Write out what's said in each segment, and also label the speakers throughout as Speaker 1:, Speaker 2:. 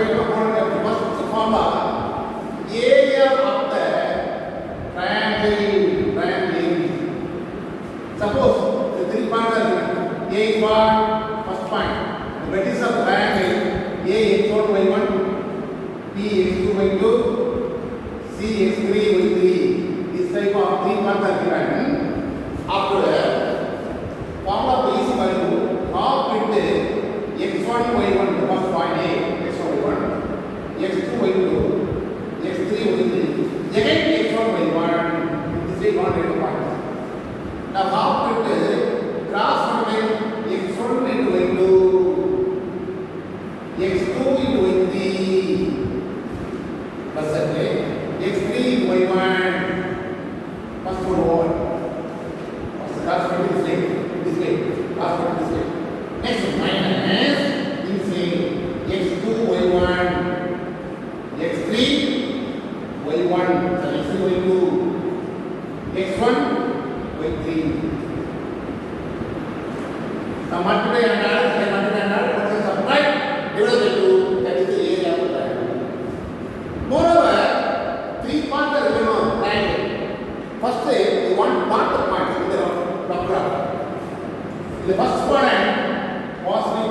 Speaker 1: the first formula, area of the triangle. Suppose the three points are A is what? First point. The vertices of the triangle A x1 y1, B x2 y2, C x3 y3. This type of three points are given. After that, formula is equal to half into x1 y1, the first point A, x1 y1, x2 y2, x3 y3, again x1 y1. This is one data point. Now half into cross multiply x1 into y2, x2 into y3, plus x3 into y1. First one over. Cross multiply this way, cross multiply this way. Next minus x2 y1, x3 y1, so x3 y2, x1 y3. Now multiply and add, what is subtract, divided by 2, that is the area of the triangle. Moreover, three parts are given on triangle. First, we want part of points in the rough graph. In the first quadrant, positive,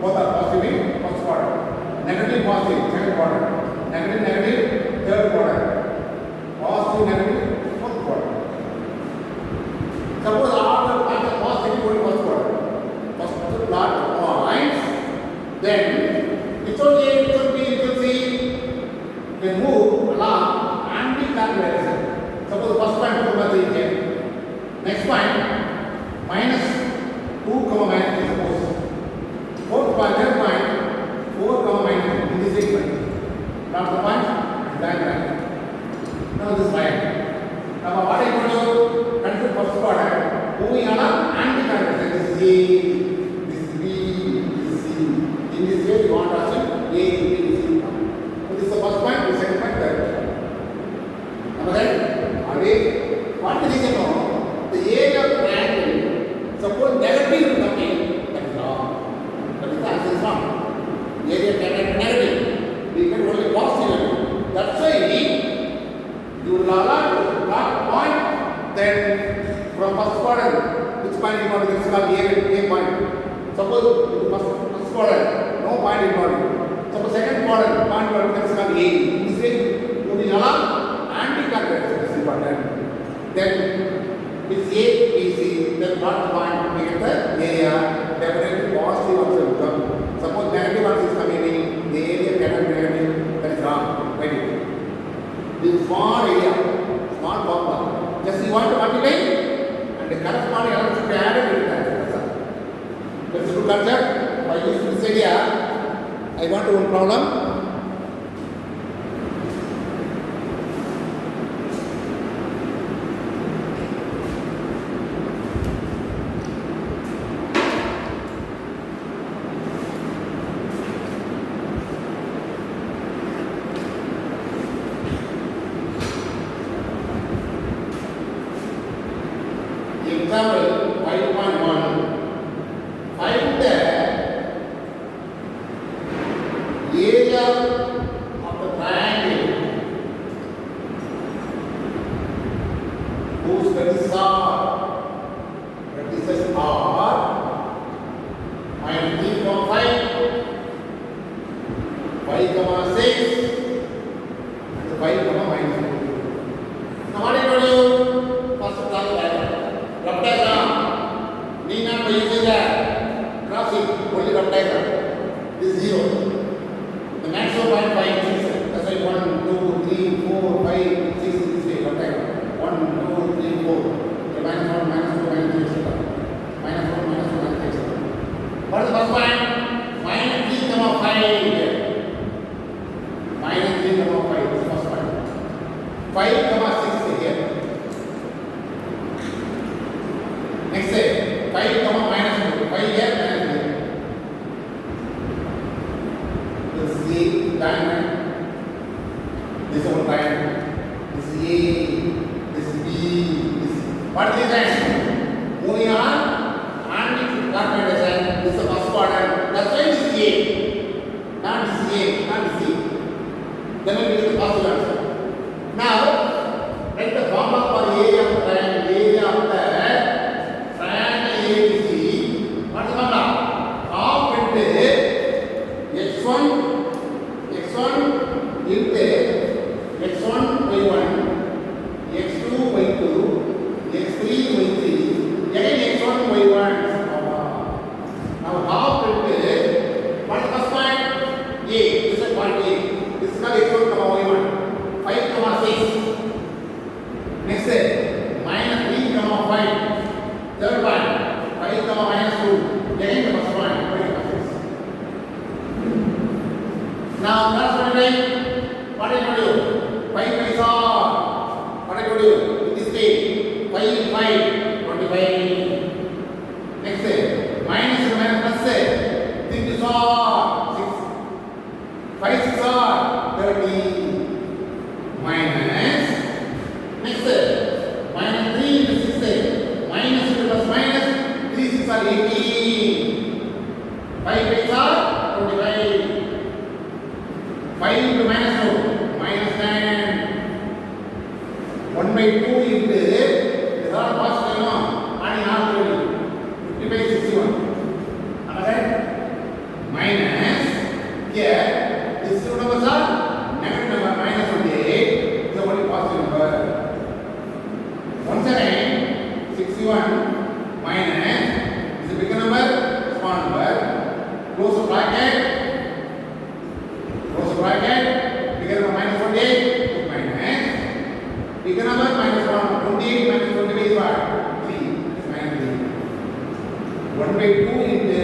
Speaker 1: both are positive in first quadrant. Negative, positive, second quadrant. Negative, third quadrant. Positive, negative, fourth quadrant. Suppose all the points are positive in first quadrant. First plot of lines. Then it will A, it will B, it will C. Then move along anti-clockwise. Suppose the first point 2, 3 here. Next point minus 2, minus 3 suppose. Fourth point, third point 4, minus 2 in this segment. Not the point and diagram. Now this line. Now what I want to consider first quadrant. Moving along anti-clockwise. This is A, this is B, this is C. In this way you want to achieve A, B, C. So this is the first point, the second point, third point. Number then, again, what is it now? The area of triangle, suppose negative is coming, that is wrong. That is the answer is wrong. Area of triangle negative, we get only positive. That's why you will allow to plot point, then from first quadrant, which point is not, this is called A point. Suppose first quadrant, no point is not. Suppose second quadrant, point, that is called A. This way, moving along, anti-clockwise is important. Then with A, B, C, then plot point, we get the area, definitely positive also will come. Suppose negative also is coming in, the area cannot be negative, that is wrong. Right? This small area, small formula. Just you want to multiply, and the corresponding element should be added with that. That's a good concept. By using this area, I want to one problem. Example 5.1. Find the area of the triangle whose vertices are minus 3.5, 5, 6, and 5, minus 2. Now what are you going to do? First of all, rough diagram. Need not by using the crossing, only rough diagram. This is 0. The maximum point 5, 6. That's why 1, 2, 3, 4, 5, 6 in this way, rough diagram. 1, 2, 3, 4. The minus 1, minus 2, minus 3, etc. Minus 1, minus 2, minus 3, etc. What is the first point? Minus 3, 5 here. Minus 3, 5. This is the first point. 5, 6 here. Next say 5, minus 2. 5 here, minus 2. This is A, diamond. This is one triangle. This is A, this is B, this is. What is this? Moving on, anti-clockwise design. This is the first quadrant. That's why this is A. Not and this is A and this is C. Then we get the positive answer. Now, write the formula for area of the triangle. Area of the triangle ABC. What is the formula? Half into x1 into x1 by 1, x2 by 2, x3 by 3, again x1 by 1. Now half into what is the first point? A. This is point A. This is not x1 y1. 5 6. Next minus 3 5. Third point 5 minus 2. Again the first point 5 6. Now last one is what I told you. 5 5 are what I told you. This way 5 5 25. Next minus plus 3 2 are 6. 5 6 are 30. Minus next minus 3 into 6 minus into plus minus 3 6 are 18. 5 8 are 25. 5 into minus 2 minus 10. 1 by 2 into this are positive and half 55 61. Am I right? Minus here this two numbers are negative number minus 28 is only positive number. Once again 61 minus is a bigger number, small number. Close the bracket, bigger number minus 28 minus bigger number minus 1 28 minus 28 is what? 3 is minus 3. 1 by 2 into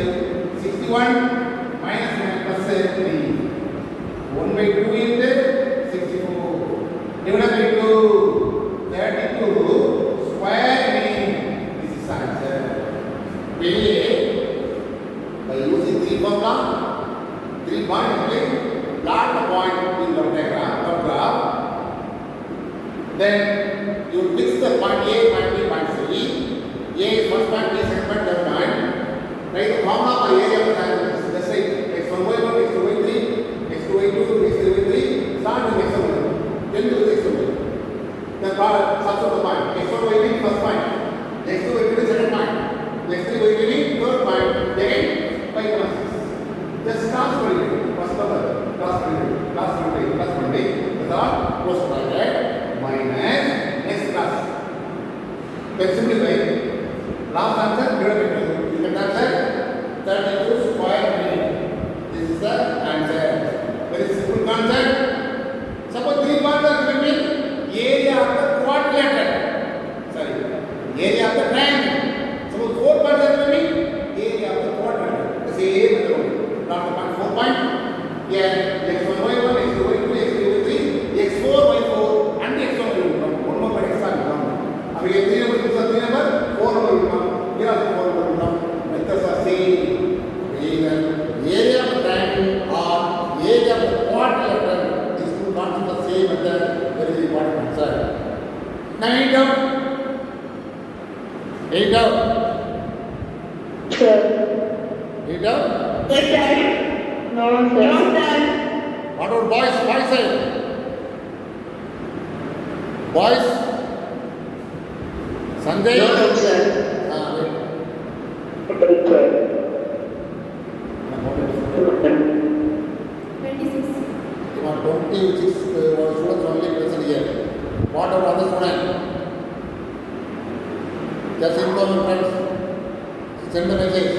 Speaker 1: 61 minus plus 3. 1 by 2 into 64 divided by 2 32 square mean this is answer. By using 3 formula 3 point plot the point in the diagram or graph, then you fix the point A, point B, point C. A is first point, B is second point, third point. Write the formula for area of the triangle. Just like x1 y1, x2 y3, x2 y2, x3 y3. Start with x1 y1. Then do the x1 y1. Then substitute the point. x1 y3 first point, x2 y3 second point, x3 y3 third point. Again 5 1 6. Just cross multiply. First number cross multiply. Without close bracket minus next class. Then simplify. Last answer divided by 2. You can answer 32 square meter. This is the answer. Very simple concept. Suppose 3 parts are given, area of the quadrilateral. Sorry, area of the triangle. Suppose 4 parts are given, area of the quadrilateral. The same method. Not the point 4 point. Here x1 y1, x2 y2, x3 y3, x4 y4 and x1 y1. One more point extra will come. Now we have 3 number, 3 number, 4 number will come. Here also 4 number will come. Methods are same. Either area of the triangle or area of the quadrilateral. These two concepts are same method. Very important answer. Now 8 out. 8 out.
Speaker 2: Sir.
Speaker 1: 8 out.
Speaker 2: Yes, sir. No, sir. No, sir.
Speaker 1: What about boys? Boys side. Boys. Sanjay.
Speaker 2: No, sir.
Speaker 1: Wait.
Speaker 2: Okay, sir.
Speaker 3: 26.
Speaker 1: You are 20, which is students only present here. What about other students? Just inform your friends. Send the message.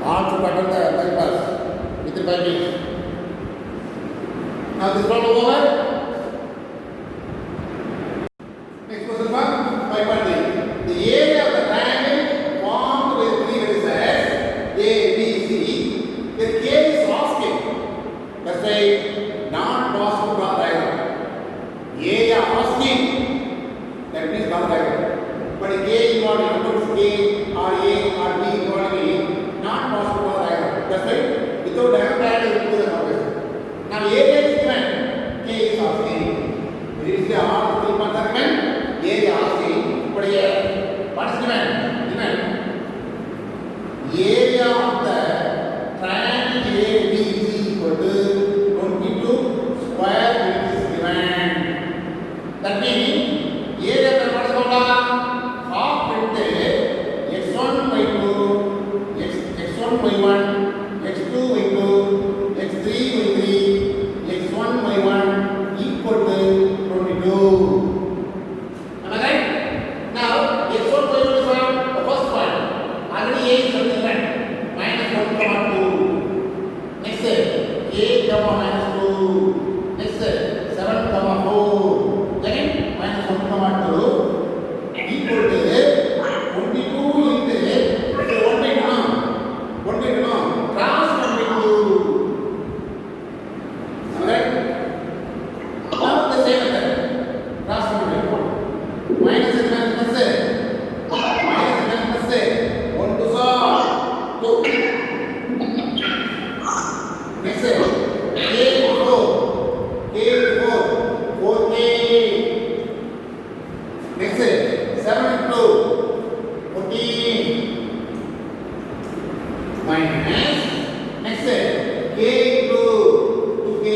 Speaker 1: All to attend the bypass within 5 minutes. Now this problem over. Next question for 5.3. The area of the triangle formed with 3 vertices A, B, C. The K is asking. That's why not possible to draw diagram. Area asking. That means draw diagram. But K involved, numbers K or A or B involved, not possible to draw diagram. That's why without diagram you will do the calculation. Now area is given. K is asking. It is the all the 3 points are given. Area asking. But here, what is given? Given area of the triangle x1 y1, x2 y2, x3 y3, x1 y1 equal to 22. Am I right? Now x1 y1 is what? The first one. Already a is something right. Minus 1 comma 2. Next a comma minus 2. Next 7 comma 4. Again minus 1 comma 2 equal to 22 into 1 by 2. 1 by 2. Cross 1 by 2. Alright? Now the same method. Cross 1 by 2. Minus and minus plus minus and minus 1 to 2. Next k 4. K 4. 4k. Next 7 into 14. Minus. Next k into 2k.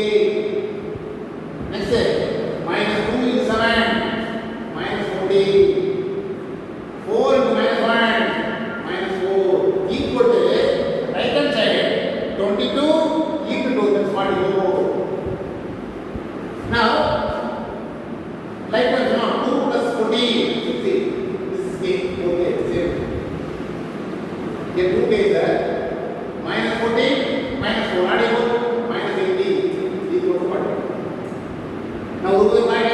Speaker 1: Next minus 2 into 7. Minus 40. 4 into minus 1. Minus 4. Equal to right hand side 22 into 2, that's 44. Now likewise now 2 plus 14 50. This is k. Okay, same. Here 2k is there. Minus 14 minus 4 add equal minus 80 equal to 40. Now look at my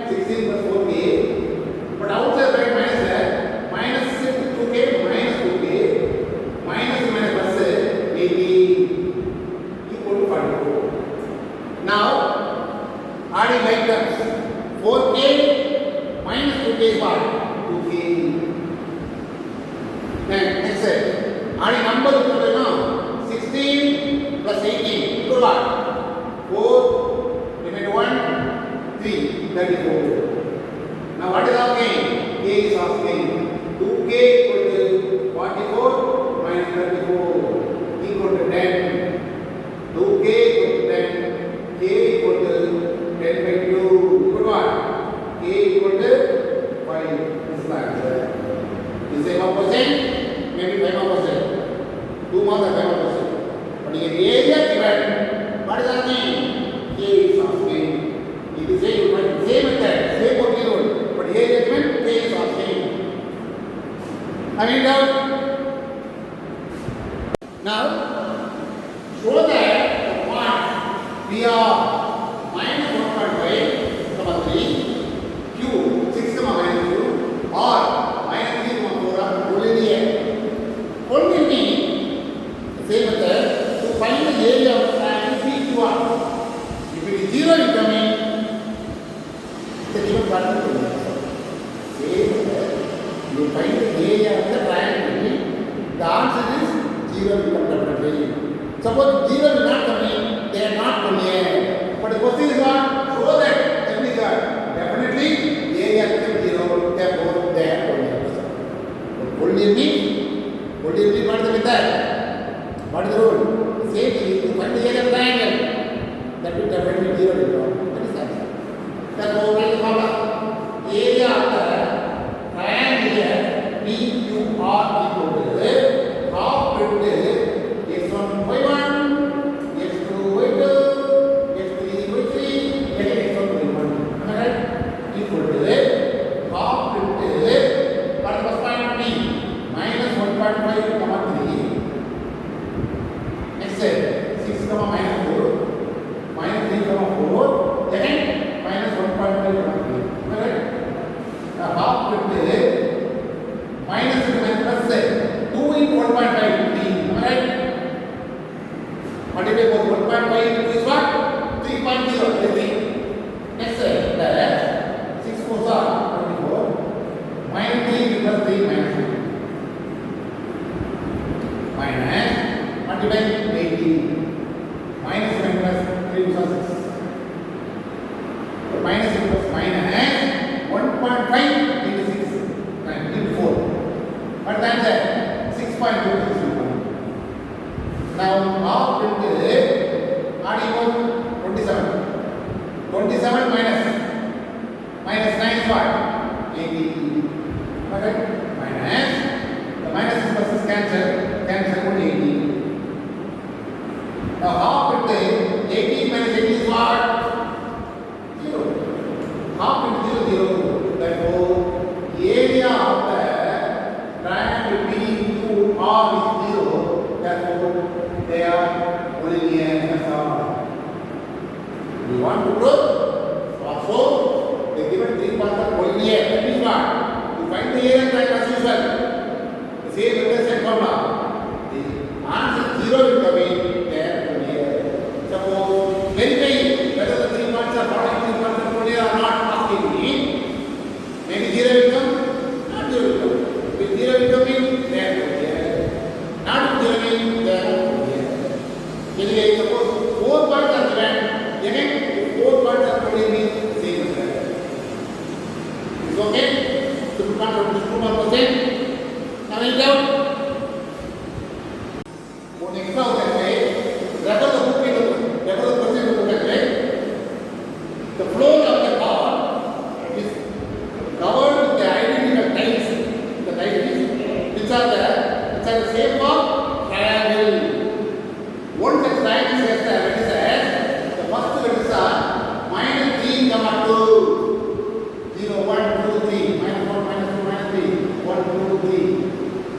Speaker 1: 16 plus 4k. But outside right minus there. Minus 2k minus 2k minus minus plus 80 equal to 44. Now adding like terms. 4k minus 2k is what? 2k. Then next adding number equal to 16 plus 18 equal to what? 4 remainder 1 3 34. Now what is our gain? K is our gain. 2k equal to 44 minus 34 equal to 10. 2k equal to 10. K equal to 10 by 2 equal to what? K equal to 5. This is the answer. Is it 5%? Maybe 5%. 2 more than 5%. But in the area given, what is our name? K is our name. If you say you find the same method, same working rule, but area given, K is our name. Have you doubt? Now, show that the point we are minus 1.5 comma 3 q 6 comma minus 2 or minus 3 comma 4 are only here. Only me the same method to find the area of the triangle PQR. If it is 0 incoming, the given quadrant will be same method. You find the area of the triangle. The answer is 0 will come definitely. Suppose 0 will not come in, they are not one here. But the question is what? Show that definitely the area becomes 0, therefore they are one here. Only means what is the method? What is the rule? Same thing, to find the area of the triangle, that will definitely 0 will come. That is the answer. Therefore, what is the formula? Area of the triangle PQR equal to half into x1 y1, x2 y2, x3 y3, x1 y1. Am I right? Equal to half into what is the first point? P minus 1.5 comma 3. Next 6 comma minus 4, minus 3 comma 4, then minus 1.5 comma 3. Am I right? Now half into minus plus 2 into 1.5 p. Am I right? Multiply both 1.5 into is what? 3.0 everything. Next the 6 4s are 24. Minus 3 plus 3 minus 2. Minus multiply 18. Minus 1 plus 3 plus 6. Minus 6 plus minus 1.5 into 6 into 4. What is the answer? 6.26. Now half into R equal 27. 27 minus 9 is what? 80. Okay? Minus the minus is plus cancel 80. Next now can say, refer the book in the book and say, the floor of the car is covered with the identical tiles. The tiles which are the shape of triangle. One such triangle says the vertices. The first vertices are -3, 2. 0, 1, 2, 3. -1, -2, -3. 1, 2, 3.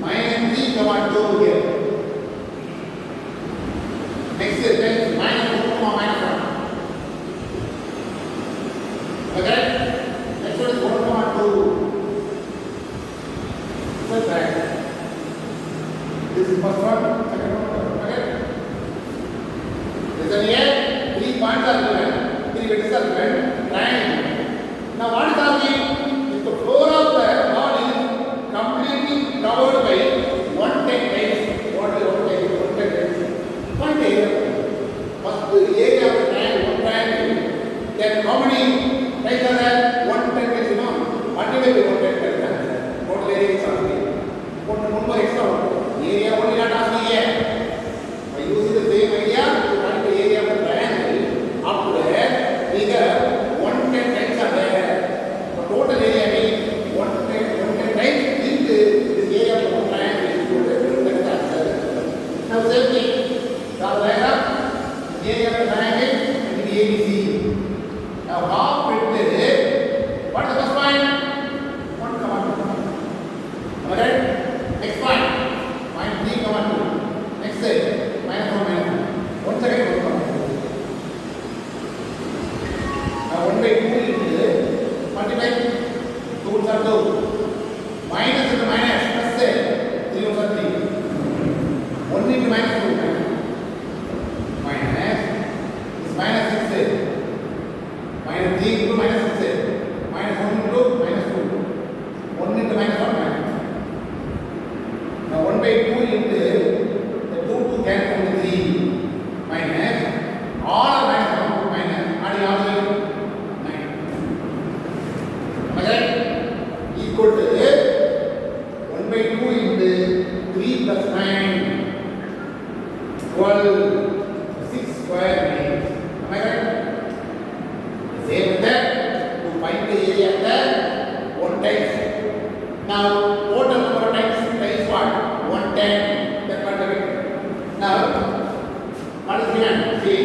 Speaker 1: -3, 2 here. Next is then -2, -1. Okay? Next one is 1, 2. That's right. This is first one, second one, okay? Listen here, 3 points are given, 3 vertices are given, triangle. Now what is happening? If the floor of the ball is completely covered by 110 tiles, what is 110 tiles? One area. First area of the triangle, one triangle. Then how many tiles are there? 110 tiles, you know. Multiply by 110 tiles. Total area is asking. One more extra one. Area only not asking here. By using the same idea, you find the area of the triangle. After that, we have 110 tiles are there. The total area means 110 tiles into this area of the one triangle is equal to 110 tiles. Now same thing. Now write up the area of the triangle and the ABC. Now half width. What is the first point? 1, 2. Alright? Next point. -3, 2. Next say -1, -1. One second. Now 1/2 into multiply 2 are 2. Minus into minus plus say 3 are 3. 1 into -2 minus is -6. -3 into -6. -1 into -2. 1 into -1 minus. Now 1/2 into the 2 cancel into 3 minus all are -1 minus adding all the 9. Okay? Equal to 1/2 into 3 plus 9 12 6 square means. Am I right? Same with that. To find the area of the one tiles. Now total number of tiles is what? 110. That part of it. Now what is given? See,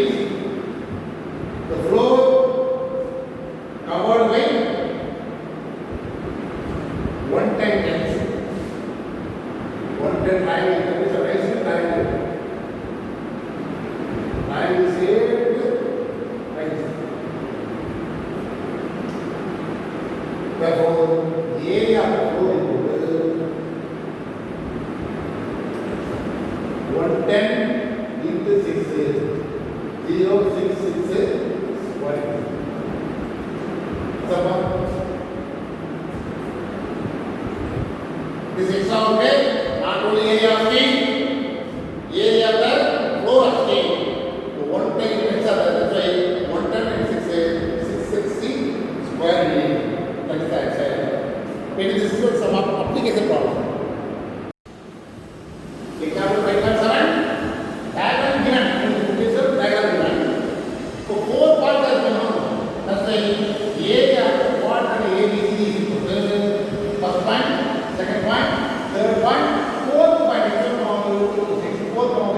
Speaker 1: the floor covered by 110 tiles. 110 triangle. That is a nice triangle. Triangle shaped triangle. Therefore, the area of the floor is 110 into 6 is 066 square. This extra okay? Not only area of the area of the floor of the 110 units are there. That's why 110 and 6 is 660 square meter. That is the answer. Maybe this is some application problem. Example 5.7. Diagram given. This is diagram given. So 4 parts are given. That's why area of the part and ABC is equal to first point, second point, third point, fourth point. Fourth point.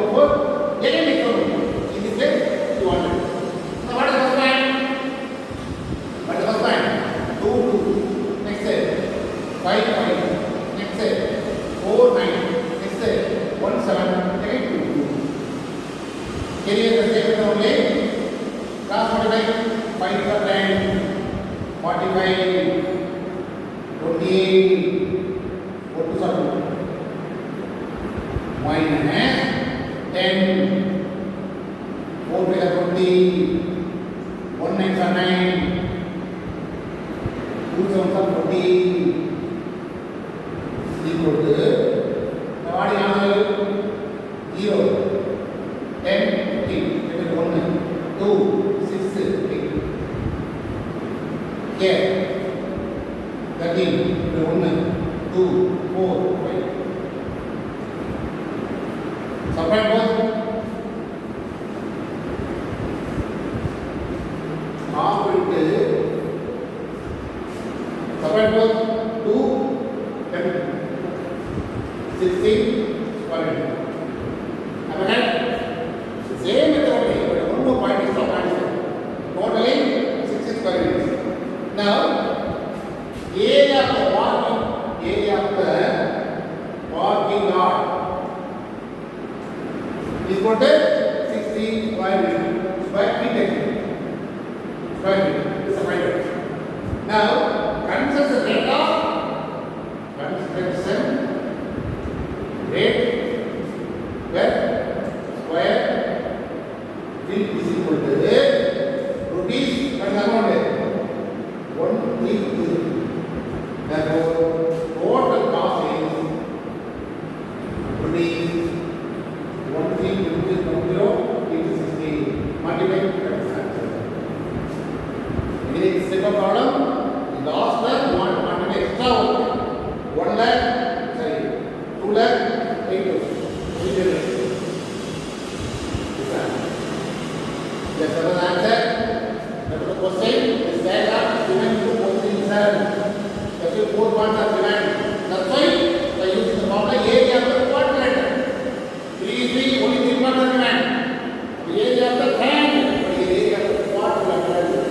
Speaker 1: Again example. In this way, you want it. Now what is the first point? What is the first point? 2, 2. Next set. 5, 5. Next set. 4, 9. Next set. 1, 7. Again 2, 2. Carry the same only. Cross multiply. 5 for 10. 45. 28. 47. Minus 10. 4 by 20. 1 9 for 9. 2 7 for 40. Equal to now what is answer? 0. 10, 15. That is 1. 2, 6, 8. Here. 13. 1, 2, 4, 5. Subtract both. equal to 60 square feet. Square feet. This is a final. Now, consensus rate of consensus rate per square feet is equal to rupees per amount 130. Therefore, total cost is rupees 130 into 60 multiplied by 100. It is simple problem. Last time you want to make extra 1 lakh, sorry, 2 lakh, 8,000. That's another answer. That's the question. This diagram is given to question itself. That's your 4 points are given. That's why by using the formula area of the quadrant. 3 only 3 points are given. The area of the triangle, but the area of the quadrilateral.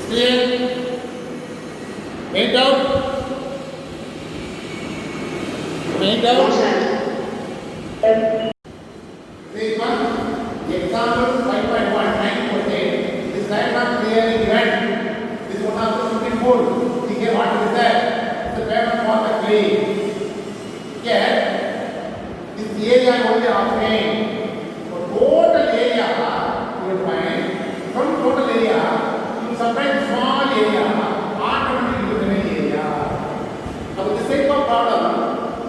Speaker 1: Clear? Made out? Made
Speaker 2: No,
Speaker 1: out?
Speaker 2: sir.
Speaker 1: See one, the example 5.19%. This diagram clearly given. This one also should be full. See here what is that? The payment for the clay. Here, this area only offering. For total area, you will find from total area, you separate small area, automatically you will remain area. Now with the same problem,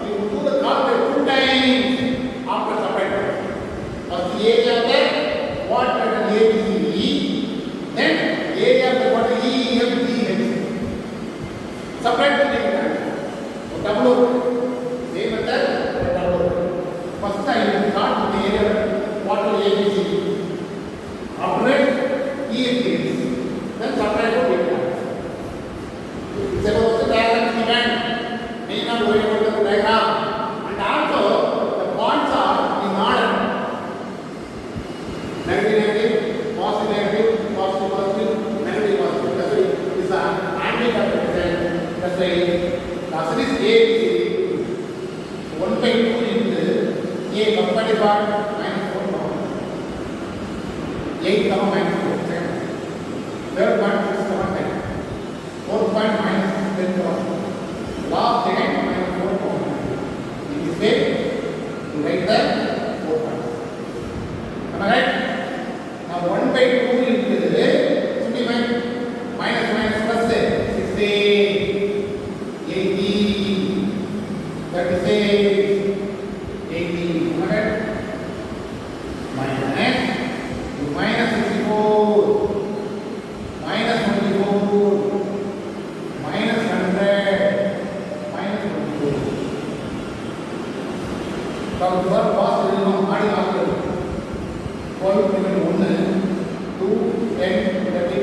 Speaker 1: you will do the calculate 2 times after separation. First the area of the quadrant ABC, then area of the quadrant EFGH. Separate the data. So double over. Same method, double over. First time you start with the area of quadrant ABC. After that, EFGH. Then separate the data. Suppose the diagram is given. Need not worry about the diagram. And also, the points are in order. Negative, positive, positive, negative, positive. That's why this is an anti-capital. That's why the answer is A. 1 by 2 into A compared to minus 4 power. 8 comma minus 4. Third point 6 comma 10. Fourth point minus 10 comma 4. Last second minus 4 comma 9. In this way, you write the 4 points. Am I right? Now 1 by 2 into simplify minus plus 60, 80, 36, 80. Am I right? Minus 64, minus 24, minus 100, minus 24. From the past, we will not add 12, 1, 2, 10, 30,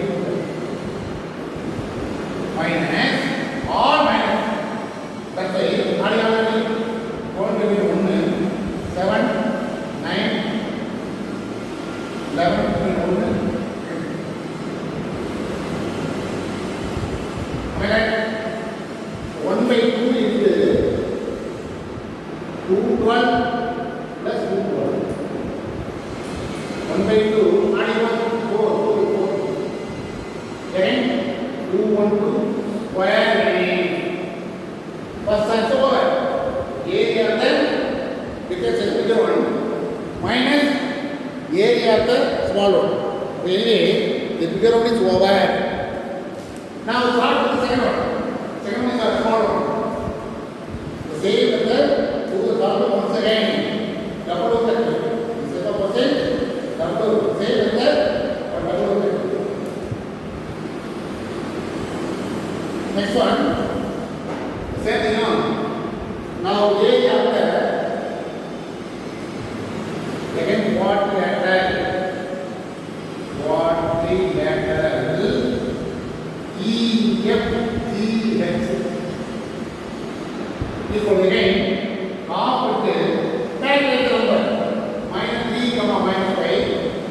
Speaker 1: minus, all minus. That's why, adding 12, 7, 9, 11, 1. Am I right? 1 by 2 is 212 plus 212. 1 by 2, adding 1, 4. Then 212 square root. First answer over. Area of the bigger one minus area of the small one. Really, the bigger one is over. Now start with the second one. Second one is a small one. The same method, do the problem once again. Double over the two. Instead of percent, double over. Same method, but double over the two. Next one. Same thing on. Now area of the second quadrilateral EFGH equal again half into calculate the number minus 3 comma minus 5.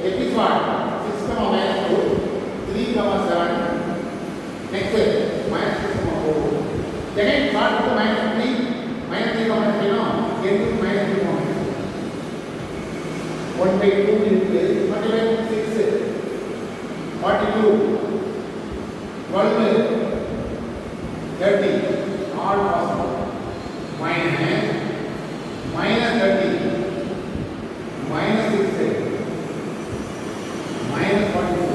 Speaker 1: It is what? 6 comma minus 2, 3 comma 7. Next minus 6 comma 4. Again start with the minus 3 comma 3 no. Get to minus 3 comma 5. 1 by 2 into 6, 42, 12, 30, all possible. Minus 30, minus 6, minus 42,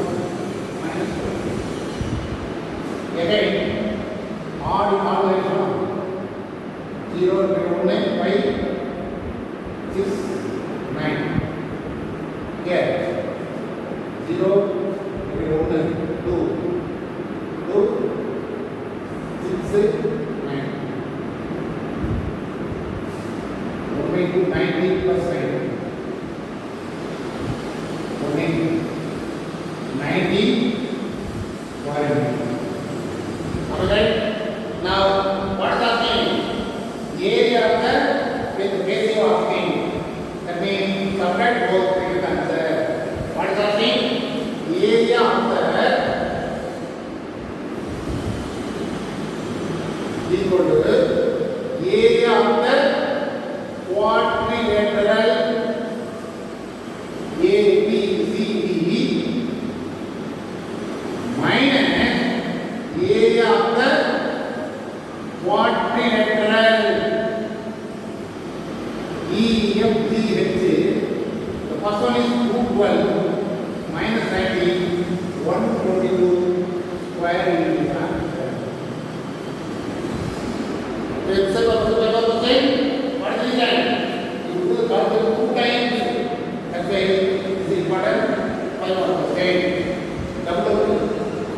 Speaker 1: minus 20. Again, all direction. 0, 5, 6, 9. Here, 0, 2, 6, 9. 90 plus 9. 90. Alright. Now, what is happening? Area of the base you are asking. That means subtract both to answer. What is happening? Area of the equal to area of the quadrilateral ABCD minus area of the quadrilateral EFGH. The first one is 212 minus 90, 122 square into answer. Let's say what is the same? What is the reason? You do the calculation 2 times. That's why it is important. 5%. Double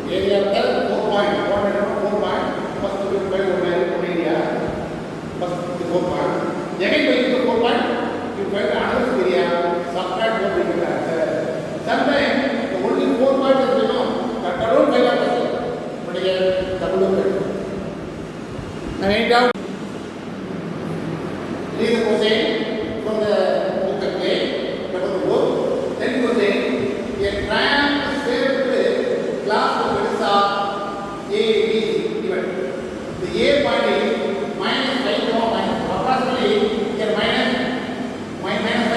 Speaker 1: area of the 4 point. 4 point. First to 5 area. First to 4 point. Again by the 4 point, you find another area. Subtract what you get answer. Sometimes the only 4 point is that alone 5%. But again, double any doubt? Reason was saying from the book again, from the book, then he was saying a triangle shaped glass of Melissa A, B, given. The A point is minus 5, minus approximately here minus 5, minus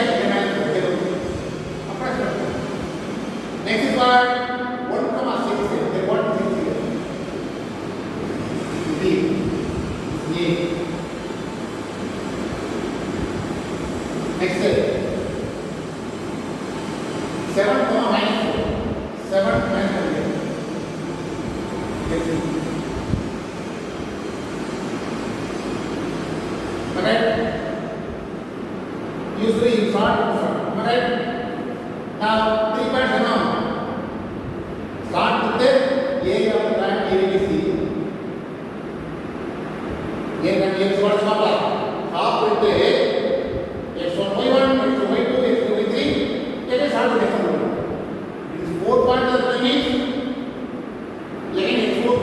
Speaker 1: 0. Approximately. Next is what? 1,6 here. Then what is here? B. A. Next, 7, minus 4. 7 minus 4. Let's see. Alright? Usually you start. Alright? Now, 3 points now. Start with the area of the triangle ABC. X what is formula? Half into x1 y1, x2 y2, x3 y3. Let us start with x1. It is 4 points of the image. Again x4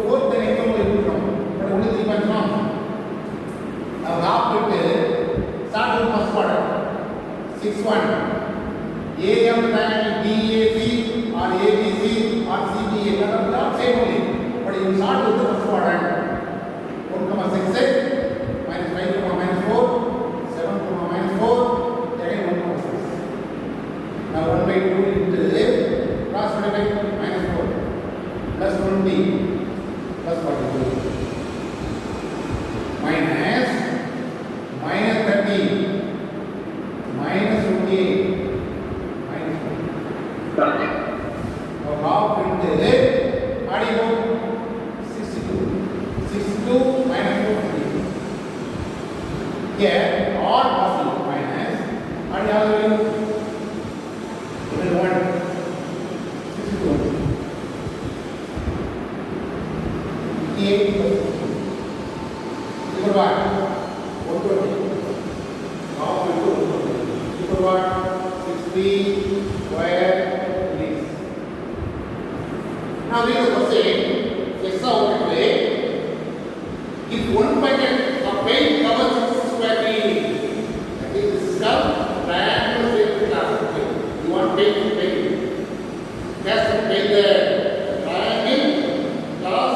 Speaker 1: 4, then x1 y2 now. But only 3 points now. Now half into start with first part. 6, 1. Area of the triangle BAC or ABC or CBA. Not same only. But you start with the first quadrant. 1,6, minus 5, minus 4, 7, minus 4, again 1,6. Now 1 by 2 into cross multiply minus 4, plus 20, plus 42, minus 30, minus 28, minus 40. Now half into how do you go? 62 minus 4. Here, all possible minus, and you have even 1, 62. 8 equal what? 120. Half into 120. Equal what? 60 square release. Now, we will say, let's say, if 1 packet of paint covers 6 square feet, that is, this is called triangle shaped glass. You want paint. Has to paint the triangle glass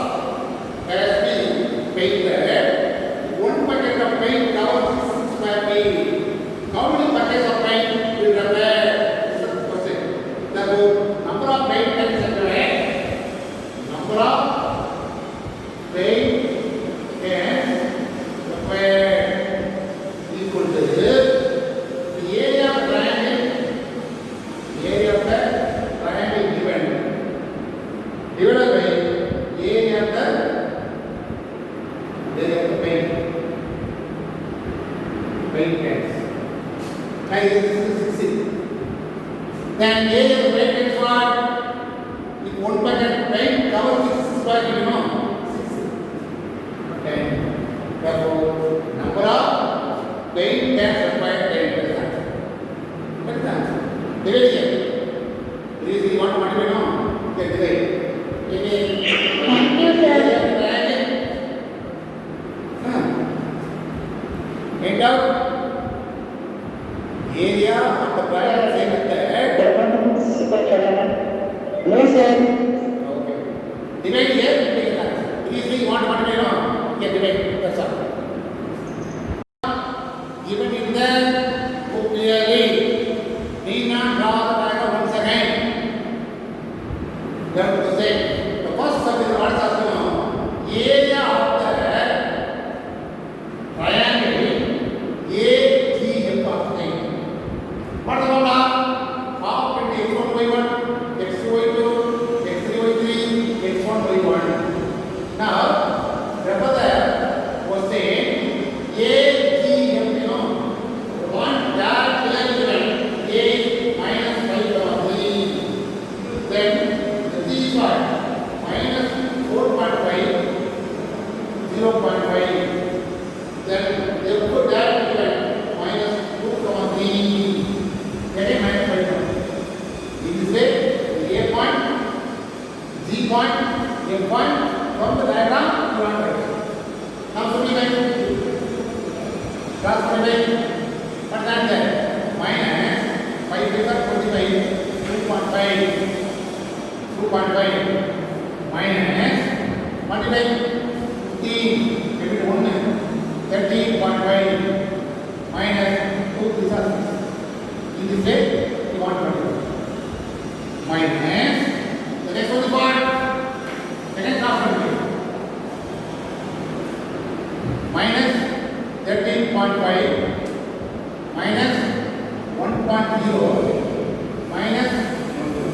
Speaker 1: has been painted. 1 packet of paint covers 6 square feet. How many packets of paint will require? Now this is 60. Then area of the paint is what? If 1 packet paint covers 6 square feet, you know, 6. Okay. Therefore, number of paint cans required paint is answer. What is the answer? Divide here. This is what you know. Okay, divide.
Speaker 2: Thank you, sir.
Speaker 1: End out. Area of the triangle same method.
Speaker 2: No, sir.
Speaker 1: Okay. Divide here, take an answer. Easily want to know. Okay, divide. That's all. Given in the book clearly, need not draw the diagram once again. You have to say, the first step is what is asking area of the triangle AGF of the what is the formula? Half into x1 y1, x2 y2, x3 y3, x1 y1. Now, remember that was saying AGF, you know, one dark line given A minus 5 3. Then the Z is what? Minus 4.5, 0.5. Then they put that given minus 2, 3. Get a minus 5. In this way, the A point, Z point, F point from the diagram you want to write. Now simplify. Cross multiply. What that there? Minus 5 is 25, 2.5. 2.5 minus multiply 15, give it 1, 13.5 minus 2 is 6. In this way, you want to multiply. Minus the next one is what? Second cross multiply. Minus 13.5 minus 1.0 minus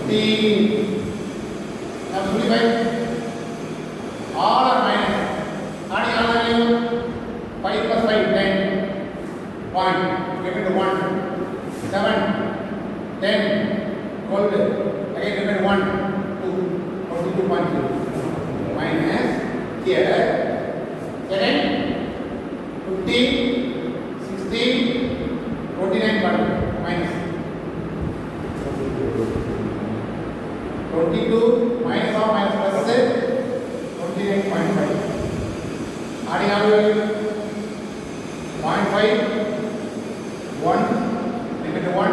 Speaker 1: 15. Now simplify. All are minus. Adding all value 5 plus 5, 10. 1. Give it to 1. 7, 10, 12. Again give it 1, 2, 42.0. Minus here. Second, 15, 16, 49. Minus 22 minus or minus plus 29.5. Adding all value 0.5, 1, limit to 1,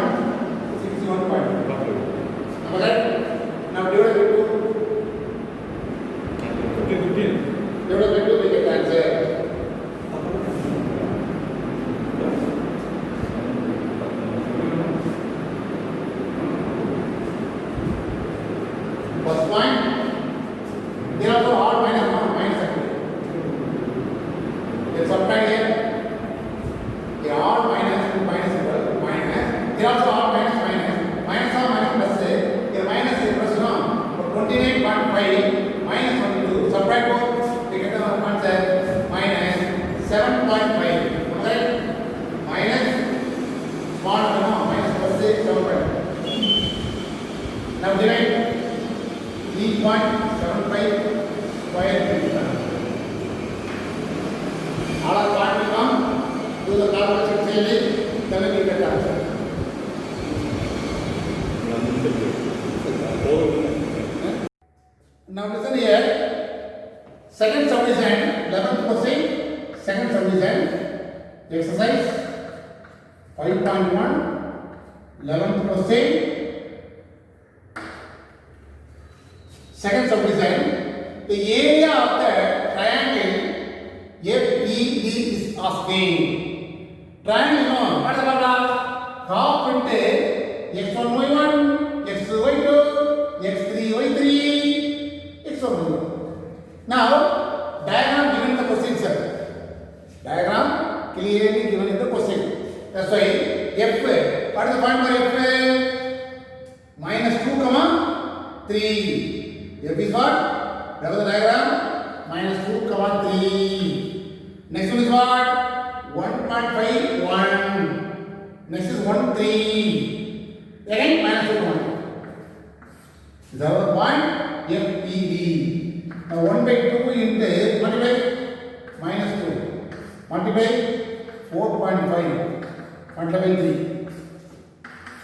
Speaker 1: 61.5. Number that? Now divide by 2. Divide by 2, we get the answer. First point, there are also odd minus, not minus actually. There is subtract here. There are odd minus, symbol, minus. There are also odd minus, minus or minus plus. Here minus is plus, no. 29.5 minus 22. Subtract both. We get the answer minus 7.5. Okay? Minus small, no, minus plus 7.5. Now divide. 3.75 square meter. All are part will come. Do the calculation safely. Then we get the answer. Now listen here. Second subdivision, 11th question. Second subdivision. Exercise 5.1. 11th question. Second subdivision, the area of the triangle FED is asking. Triangle, no, what is the problem? Half into x1 y1, x2 y2, x3 y3, x1 y1. Now, diagram given in the question, sir. Diagram clearly given in the question. That's why F, what is the point for F? Minus 2, comma 3. F is what? That was the diagram. Minus 2, comma 3. Next one is what? 1.5, 1. Next is 1, 3. Again minus 2, 1. This is our point FED. Now 1 by 2 into multiply minus 2. Multiply 4.5. Multiply 3.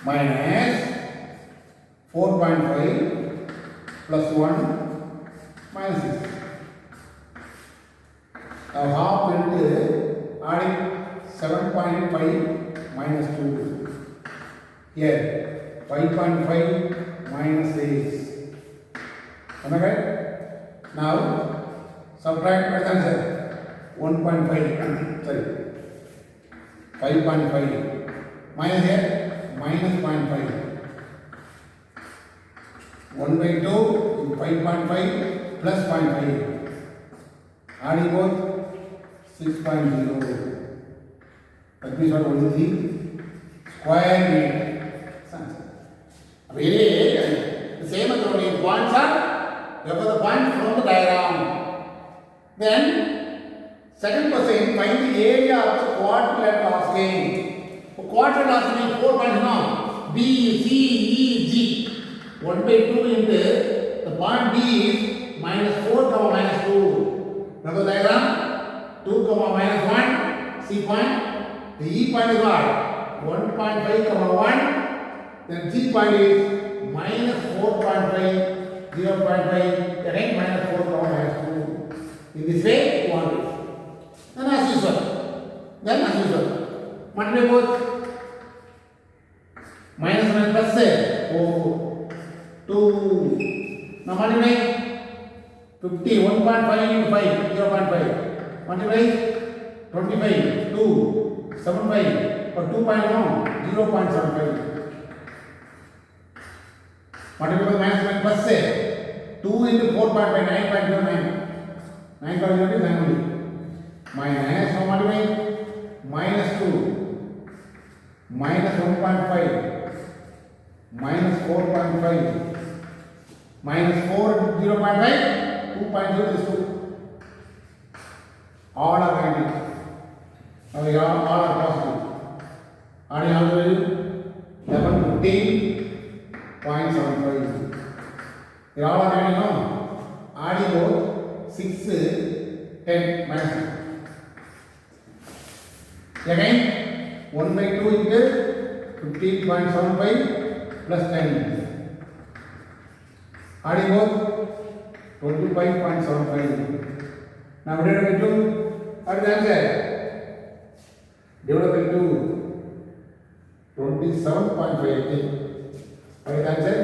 Speaker 1: Minus 4.5 plus 1 minus 6. Now half into adding 7.5 minus 2. Here 5.5 minus 6. Am I right? Now subtract what answer? 1.5. Sorry. 5.5. Minus here minus 0.5. 1 by 2 is 5.5 plus 0.5. Adding both 6.0. That means what will be square root. Really, the same as only points are therefore the point from the diagram. Then second question, find the area of the quadrilateral asking. For quadrilateral asking 4 points now. B, C, E, G. 1 by 2 into the point B is minus 4 minus 2. Remember the diagram? 2 minus 1. C point. The E point is what? 1.5 1. Then G point is minus 4.5, 0.5, again minus 4 minus 2. In this way, you want it. Then as usual. Multiply both. Minus 1 plus 4. 2. Now multiply 50, 1.5 into 5, 0.5. Multiply 25, 2, 75, or 2.1, 0.75. Multiply by minus 1 plus 2 into 4.5, 9.09. 9.09 is 9 only. Minus, now multiply minus 2, minus 1.5, minus 4.5, minus 4, 0.5, 2.0 is 2. All are values. Now we all are positive. Adding all the value 11, 15.75. They all are values now. Adding both 6, 10 minus 6. Again 1 by 2 into 15.75 plus 10. Adding both 25.75. Now divided by 2. What is the answer? Divided by 2. 27.58. What is the answer?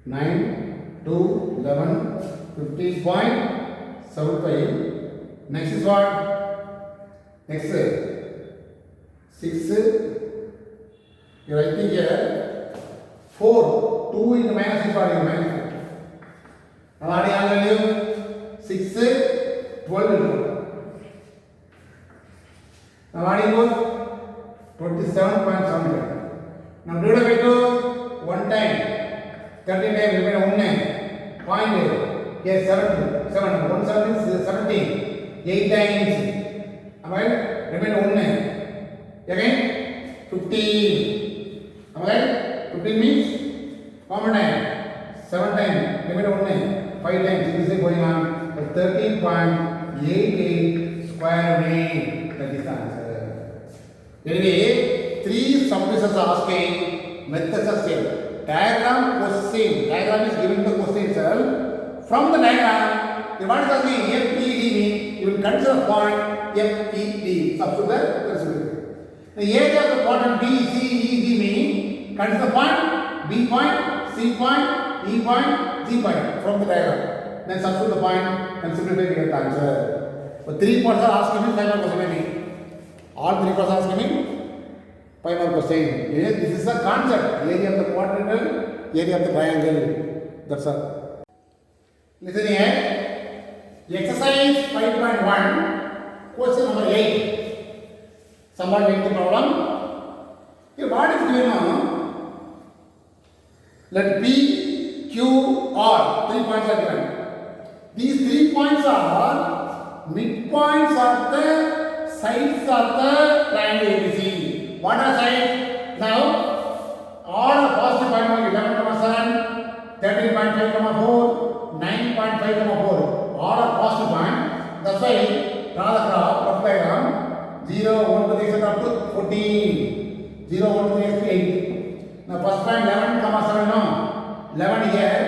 Speaker 1: 9, 2, 11, 15.75. Next is what? Next 6. You are writing here 4. 2 into minus is what? Minus 4. Now adding all value 6, 12 into 4. Now adding both 27.75. Now divided by 2 1 time, 13 times remain 1 point. Here 7, 1 7 is 17. 8 times. Am I right? Remain 1. Again 15. Am I right? 15 means common time. 7 times remain 1. 5 times. This is going on. 13.88 square root. That is the answer. Anyway, 3 submissions are asking, methods are same. Diagram question. Diagram is giving the question itself. From the diagram, what is asking FED mean? You will consider point FED. Substitute the area of the quadrant B, C, E, G mean consider point B point, C point, E point, G point from the diagram. Then substitute the point and simplify to get the answer. But 3 points are asking me 5 more question maybe. All 3 points are asking me 5 more question. This is the concept. Area of the quadrilateral, area of the triangle. That's all. Listen here. Exercise 5.1, question number 8. Somebody make the problem. Here what is given now? Let P, Q, R, 3 points are given. These 3 points are midpoints of the sides of the triangle ABC. What are sides? Now, all the positive point will be 11,7, 13.5,4, 9.5,4. All are positive point. That's why draw the graph, rough diagram. 0, 1 to the x up to 14. 0, 1 to the x to 8. Now, first point 11,7, no? 11 here,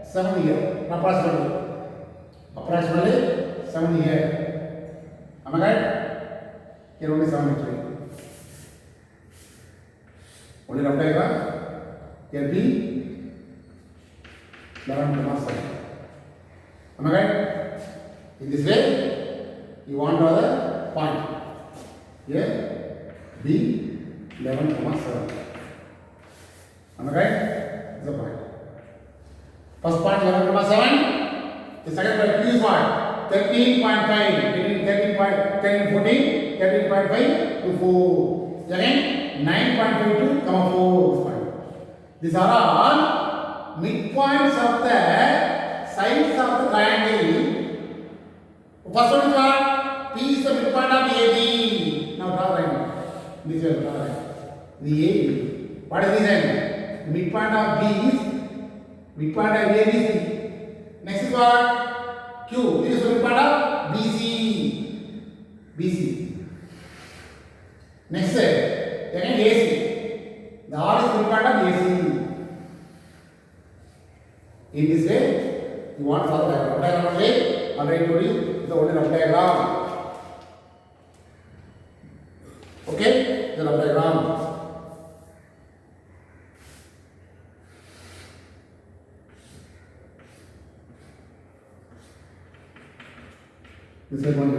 Speaker 1: 7 here. Approximately 7 here. Am I right? Here only 7 actually. Only rough diagram. Here B 11,7. Am I right? In this way, you want to the point. Here B 11,7. Am I right? This is the point. First point 11,7. The second point Q is what? 13.5. 13.5 to 4. Again 9.5 to 4. These are all midpoints of the sides of the triangle. First one is what? P is the midpoint of AB. Now draw right. This way draw right. The AB. What is this end? The midpoint of B is midpoint of ABC. Next is what? Q. This is the midpoint of BC. BC. Next again AC. The R is midpoint of AC. In this way, you want for the rough diagram only. Already told you the only rough diagram. Okay, the rough diagram. This is one.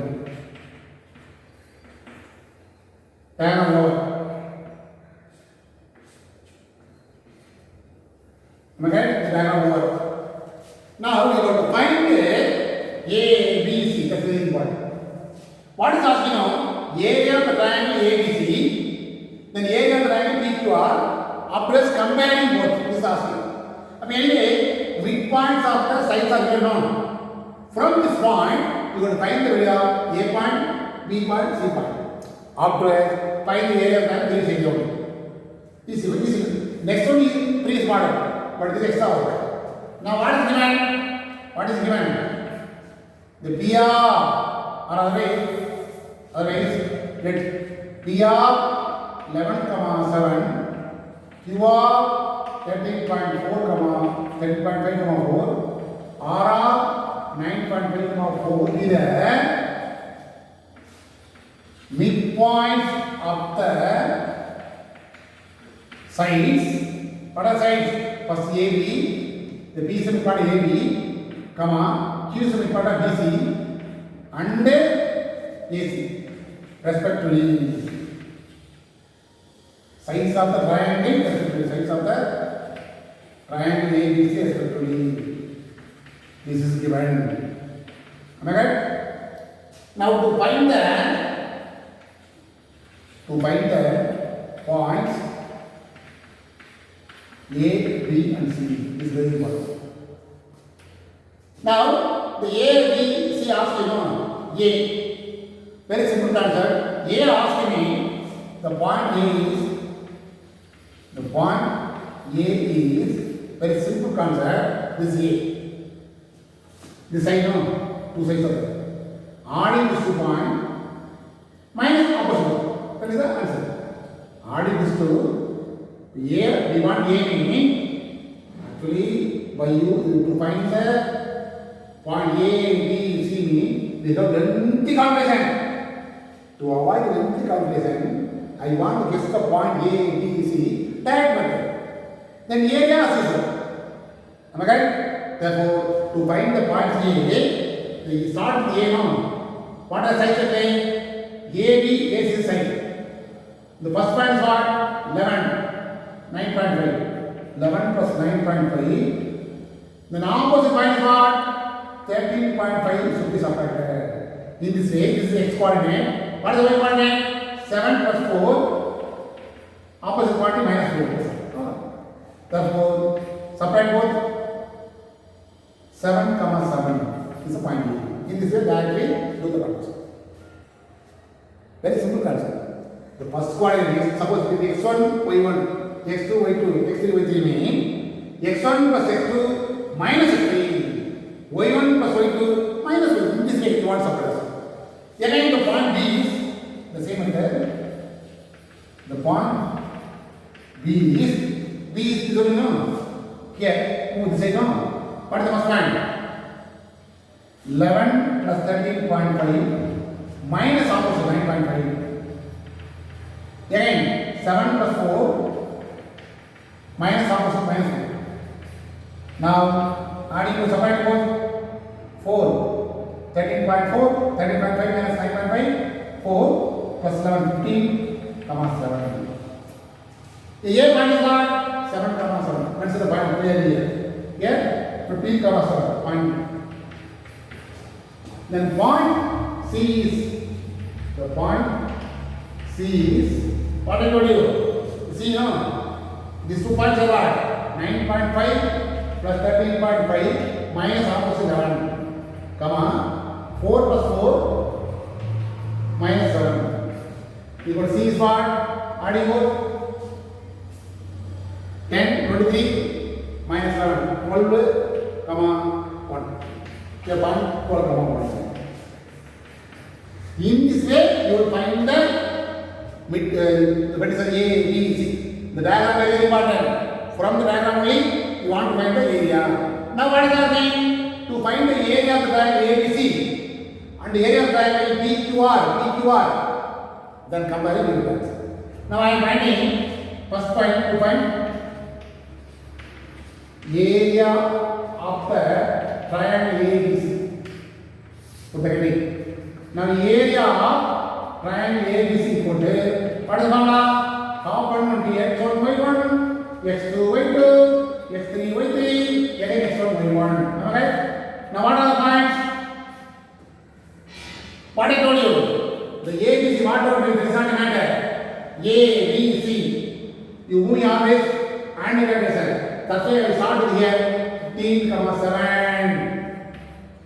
Speaker 1: Diagram over. Am I right? The diagram over. Now we are going to find A, B, C. That's very important. What is asking now? Area of the triangle ABC, then area of the triangle PQR, approach combining both. This is asking. Anyway, midpoints of the sides are given known. From this point, you are going to find the area A point, B point, C point. After find the area of the triangle, there is area only. This is next one is previous model, but this is extra work. Now what is given? What is given? The PR or otherwise let PR 11,7, QR 13.4, 13.5, 4, RR 9.5, 4 be the midpoints of the sides. What are sides? First AB, the B is midpoint of AB, comma, Q is midpoint of BC, and AC, respectively. Sides of the triangle, respectively. Sides of the triangle ABC, respectively. This is given. Am I right? Now to find the points A, B and C is very important. Now the A, B, C asking A. Very simple answer. A asking me the point A is very simple concept. This is A. This side no, two sides of it. Adding this 2 point minus opposite. That is the answer. Adding this to A, we want A meaning actually by you to find the point A, B, C meaning without lengthy calculation. To avoid lengthy calculation, I want to guess the point A, B, C direct method. Then area is equal. Am I right? Therefore, to find the point A, we start with A now. What are sides of A? AB, AC side. The first point is what? 9.5. 11 plus 9.5. Then opposite point is what? 13.5 should be subtracted. In this way, this is the x coordinate. What is the y coordinate? 7 plus 4. Opposite point is minus 4. Therefore, subtract both. 7, 7 is the point A. In this way, directly do the calculation. Very simple concept. The first quadrant, suppose it is x1, y1, x2, y2, x3, y3 mean x1 plus x2 minus x3, y1 plus y2 minus y2. In this way, you want separate. Again, the point B is the same method. The point B is this one, no? Here, move this side, no? What is the first point? 11 plus 13.5 minus opposite 9.5. Again, 7 plus 4 minus opposite minus 4. Now, adding to separate both 4. 13.4, 13.5 minus 9.5, 4 plus 11, 15, comma 7. A point is what? 7, comma 7. Consider the point clearly here. Here, 15, comma 7. Point. Then point C is, the point C is, what I told you? See, no? These 2 points are what? 9.5 plus 13.5 minus opposite 11, comma 4 plus 4 minus 7. Equal C is what? Adding both 10, 23 minus 11, 12, comma 1. Here point 12, comma 1. In this way, you will find the mid, what is the A, B, C. The diagram is very important. From the diagram only, you want to find the area. Now, what is the thing? To find the area of the triangle ABC and the area of the triangle PQR, then compare the results. Now, I am finding first point to find area of the triangle ABC. Put the heading. Now, area of triangle ABC equal to what is the formula? Component x1 y1, x2 y2, x3 y3, again x1 y1. Okay? Now, what are the points? What I told you? The ABC, what are the does not matter? A, B, C. You move always and direction. That's why I start with here 15, 7.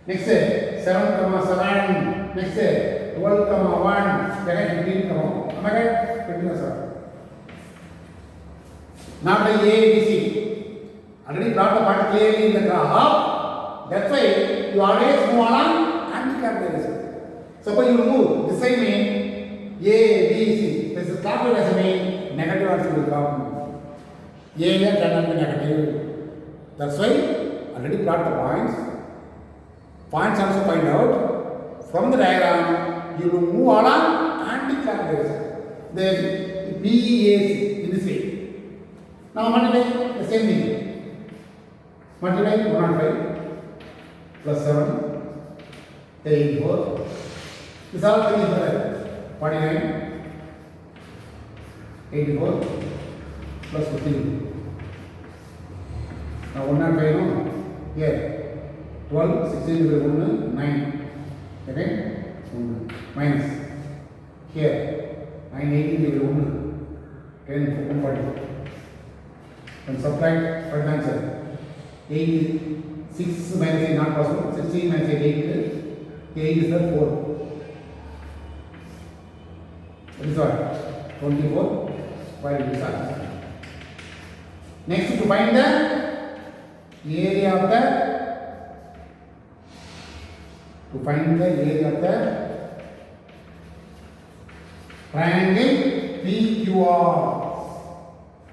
Speaker 1: Next 7, 7. Next 12, 1. Again 15, am I right? 15, sir. Now the A, B, C. Already plot the point clearly in the graph. That's why you always move along anti-clockwise. Suppose you move this side mean A, B, C. This is clockwise mean negative also will come. A cannot be negative. That's why already plot the points. Points also find out. From the diagram, you will move along anti-clockwise. Then BEAC in this way. Now multiply the same thing. Multiply 105 plus 7, 84. This all thing is correct. 49, 84 plus 15. Now 105 no? Here 12, 16 will 1, 9. Okay? 1 minus. Here 9, 18 will 1, 10, 40. And subtract for the answer. 8 is 6 minus 8 not possible. 16 minus 8, 8 is the 4. That is what? 24. Why did this answer? Next, to find the area of the triangle PQR.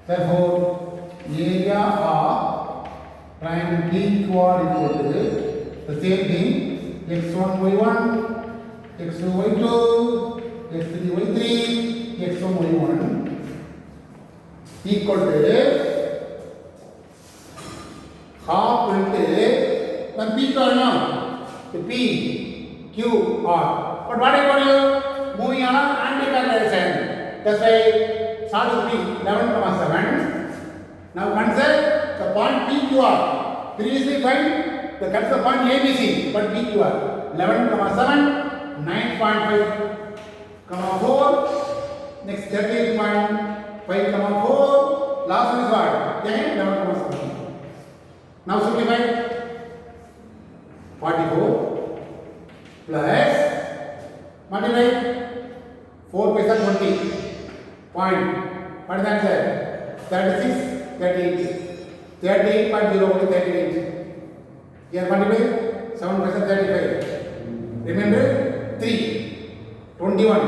Speaker 1: Therefore, area of triangle PQR equal to the same thing x1 y1, x2 y2, x3 y3, x1 y1 equal to half into then PQR now the PQR. But what I told you, moving on anti-clockwise. That's why start with P 11,7. Now consider the point PQR. Previously find the consider point ABC, but PQR 11,7, 9.5, 4. Next 13.5, 4. Last one is what? Again 11,7. Now simplify. 44 plus multiply 4 paisa 20 What is the answer? 36, 38. 38.0 to 38. Here multiply 7 plus 35. Remember 3, 21,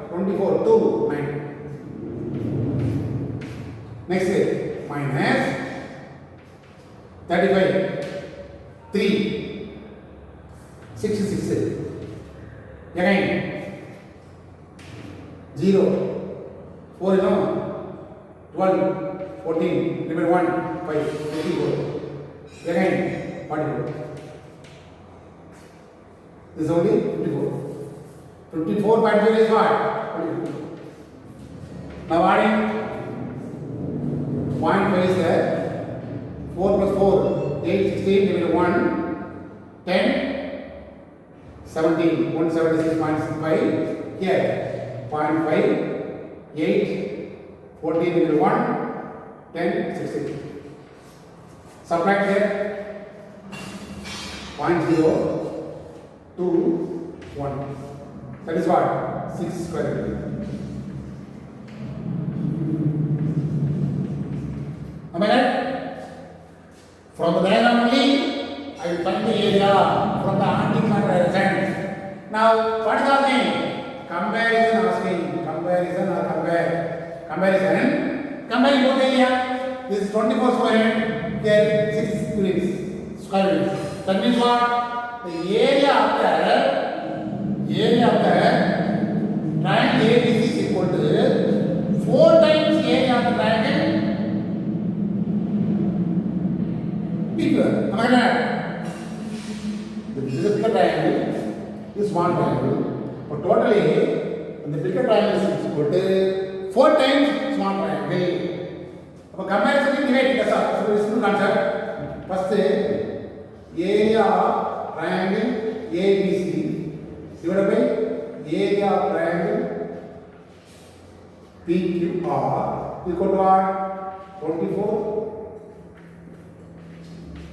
Speaker 1: 24, 2, 9. Next minus 35, 3, 66. Again 0, 4 no, 12, 14, remember 1, 5, 24. Again 44. This is only 54. 54.0 is what? 44. Now adding 0.5 is there. 4 plus 4, 8, 16, remember 1, 10, 17, 176.5. Here 0.5, 8, 14, remember 1, 10, 16. Subtract here 0.0, 2, 1. That is what? 6 square root. Am I right? From the diagram only, I will find the area from the anti-clockwise direction. Now, what is asking? Comparison asking. Comparison or compare? Comparison. Comparing both area. This is 24 square. Here 6 units. Square units. That means what? The area of the triangle ABC is equal to 4 times area of the triangle bigger. Am I right? This is a bigger triangle, this is one triangle. But totally, the bigger triangle is equal to 4 times small triangle. So comparison is divided. That's all. So this is the concept. First, area of triangle ABC divided by area of triangle PQR equal to what? 24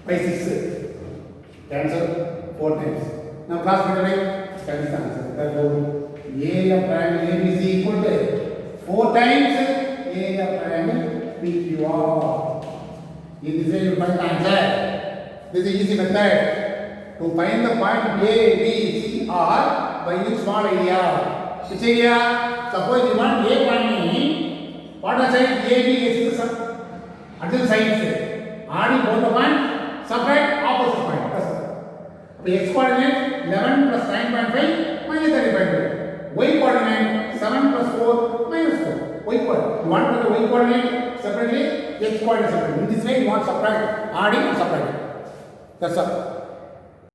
Speaker 1: by 6. Cancel 4 times. Now cross multiply. That is the answer. Therefore, area of triangle ABC equal to 4 times area of triangle PQR. In this way, you find the answer. This is easy method to find the point A, B, C, R by using small area. Which area? Suppose you want A point, what are sides? A, B, A, C, adjacent sides. Adding both the points, separate opposite point. X coordinate 11 plus 9.5 minus 35. Y coordinate 7 plus 4 minus 4. Y coordinate. You want to put the y coordinate separately, x coordinate separately. In this way, you want subtract, adding and subtracting. That's all.